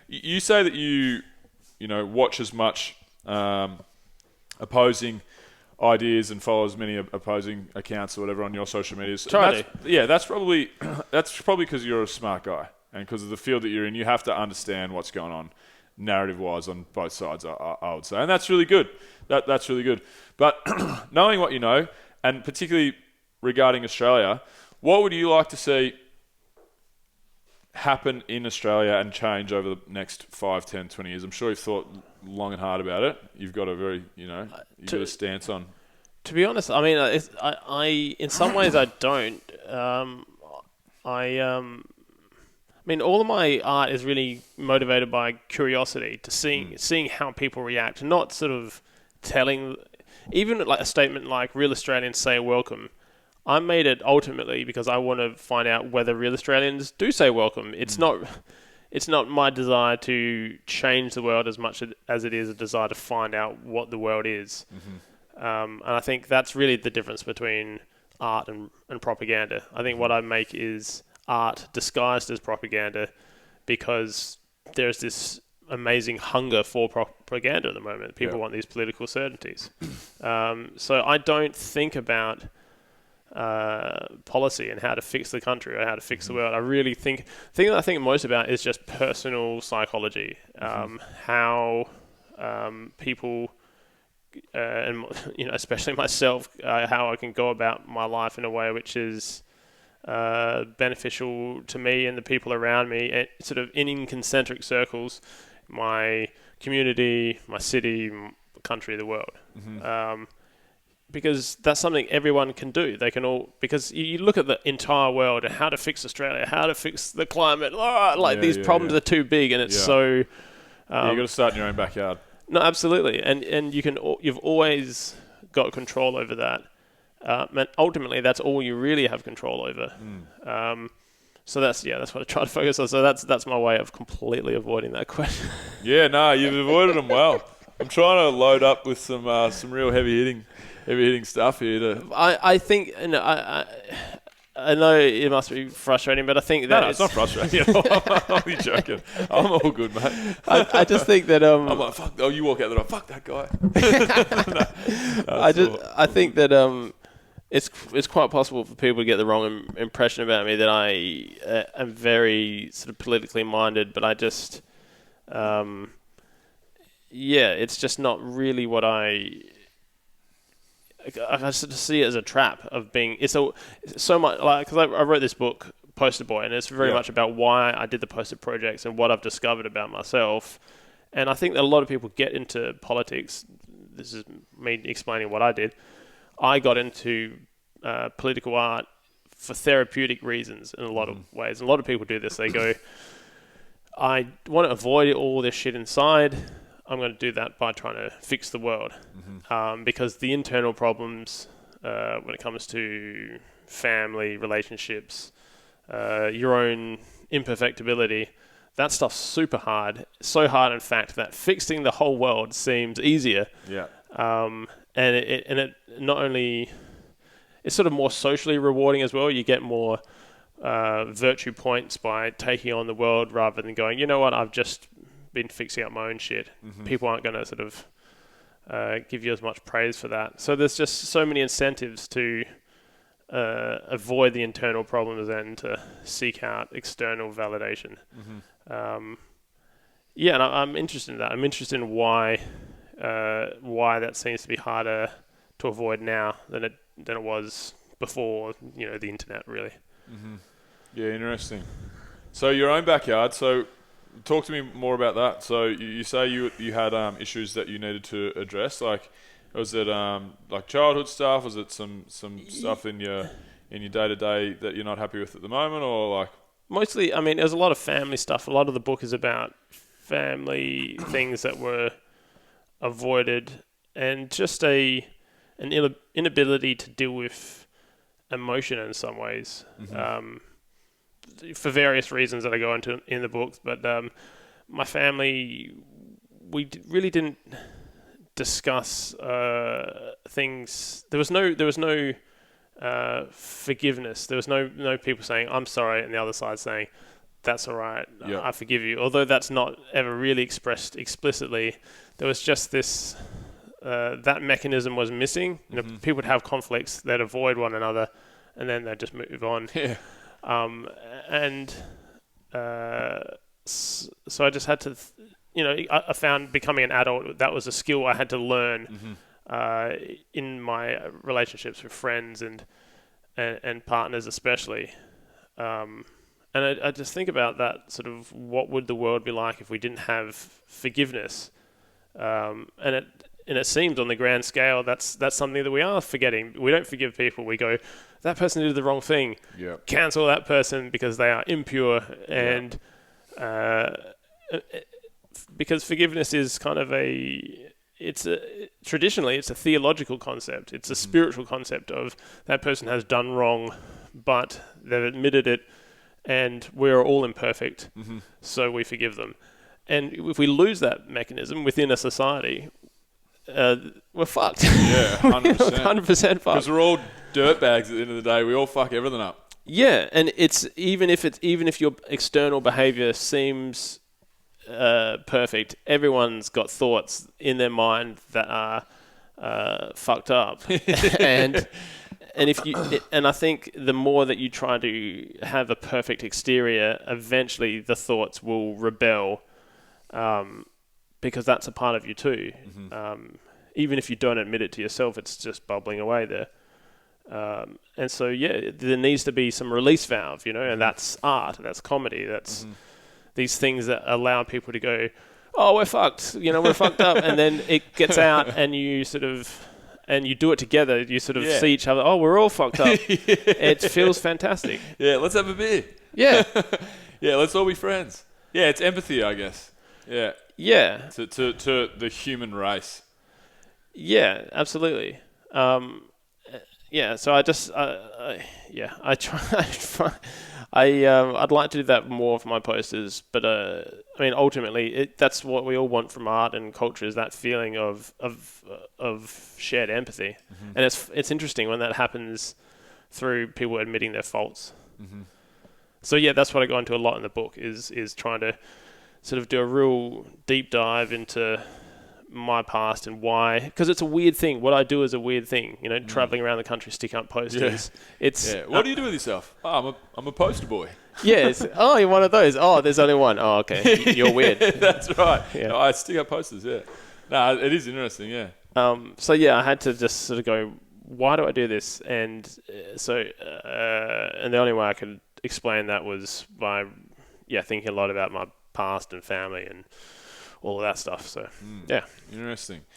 you say that you watch as much opposing ideas and follow as many opposing accounts or whatever on your social medias. That's probably because you're a smart guy and because of the field that you're in. You have to understand what's going on narrative-wise on both sides, I would say, and that's really good. That's really good. But knowing what you know, and particularly regarding Australia, what would you like to see happen in Australia and change over the next 5, 10, 20 years? I'm sure you've thought long and hard about it. You've got a very, got a stance on. To be honest, I mean, I in some ways I don't. I mean, all of my art is really motivated by curiosity to seeing how people react, not sort of telling. Even like a statement like "Real Australians say welcome." I made it ultimately because I want to find out whether real Australians do say welcome. It's not my desire to change the world as much as it is a desire to find out what the world is. And I think that's really the difference between art and propaganda. I think what I make is art disguised as propaganda because there's this amazing hunger for propaganda at the moment. People want these political certainties. So I don't think about policy and how to fix the country or how to fix the world. I really think that I think most about is just personal psychology, how people and especially myself, how I can go about my life in a way which is beneficial to me and the people around me, and sort of in concentric circles, my community, my city, the country, the world. Because that's something everyone can do. They can all, because you look at the entire world and how to fix Australia, how to fix the climate. These problems are too big, and it's so. You got to start in your own backyard. No, absolutely, and you've always got control over that. And ultimately, that's all you really have control over. So that's what I try to focus on. So that's my way of completely avoiding that question. You've avoided them well. I'm trying to load up with some real heavy hitting stuff here. I think, I know it must be frustrating, but I think that it's not frustrating at all. I'm only joking. I'm all good, mate. I just think that I'm like, fuck. Oh, you walk out the door. Fuck that guy. I think that it's quite possible for people to get the wrong impression about me, that I am very sort of politically minded, but I just it's just not really what I sort of see it as a trap of being. It's so much like, because I wrote this book, Poster Boy, and it's very much about why I did the poster projects and what I've discovered about myself. And I think that a lot of people get into politics. This is me explaining what I did. I got into political art for therapeutic reasons in a lot of ways. And a lot of people do this. They go, I want to avoid all this shit inside. I'm going to do that by trying to fix the world. Because the internal problems when it comes to family, relationships, your own imperfectibility, that stuff's super hard. So hard, in fact, that fixing the whole world seems easier. And it not only... It's sort of more socially rewarding as well. You get more virtue points by taking on the world rather than going, you know what, I've just been fixing up my own shit. People aren't going to sort of give you as much praise for that. So there's just so many incentives to avoid the internal problems and to seek out external validation. And I'm interested in that. I'm interested in why that seems to be harder to avoid now than it was before, the internet, really. Yeah, interesting. So your own backyard. So talk to me more about that. So you say you had issues that you needed to address. Like, was it like childhood stuff? Was it some stuff in your day to day that you're not happy with at the moment, or like? Mostly, I mean, there's a lot of family stuff. A lot of the book is about family things that were avoided, and just an inability to deal with emotion in some ways, for various reasons that I go into in the book. But my family, we really didn't discuss things. There was no forgiveness. There was no people saying I'm sorry, and the other side saying that's all right. Yep. I forgive you. Although that's not ever really expressed explicitly, there was just this, that mechanism was missing. You know, people would have conflicts, they'd avoid one another, and then they'd just move on. Yeah. So I just had to, I found becoming an adult, that was a skill I had to learn in my relationships with friends and partners especially. And I just think about that sort of, what would the world be like if we didn't have forgiveness? And it seems on the grand scale that's something that we are forgetting. We don't forgive people. We go, that person did the wrong thing. Yep. Cancel that person because they are impure. And because forgiveness is kind of traditionally it's a theological concept. It's a spiritual concept of that person has done wrong, but they've admitted it. And we're all imperfect, so we forgive them. And if we lose that mechanism within a society, we're fucked. Yeah, 100%. 100% fucked. Because we're all dirtbags at the end of the day. We all fuck everything up. Yeah, and it's even if your external behavior seems perfect, everyone's got thoughts in their mind that are fucked up, and I think the more that you try to have a perfect exterior, eventually the thoughts will rebel, because that's a part of you too. Even if you don't admit it to yourself, it's just bubbling away there. And so, there needs to be some release valve, and that's art, that's comedy, that's these things that allow people to go, oh, we're fucked, we're fucked up, and then it gets out, and you sort of. And you do it together, you sort of see each other, oh, we're all fucked up. It feels fantastic. Yeah, let's have a beer. Yeah. Yeah, let's all be friends. Yeah, it's empathy, I guess. Yeah. Yeah. To the human race. Yeah, absolutely. So I just, I try. I'd like to do that more for my posters, but ultimately, that's what we all want from art and culture, is that feeling of shared empathy. And it's interesting when that happens through people admitting their faults. So that's what I go into a lot in the book, is trying to sort of do a real deep dive into my past and why, because it's a weird thing. What I do is a weird thing, traveling around the country, sticking up posters. What do you do with yourself? Oh, I'm a poster boy. You're one of those. Oh, there's only one. Oh, okay. You're weird. That's right. Yeah. No, I stick up posters. Yeah. No, it is interesting. Yeah. I had to just sort of go, why do I do this? And and the only way I could explain that was by thinking a lot about my past and family and all of that stuff. So, Interesting.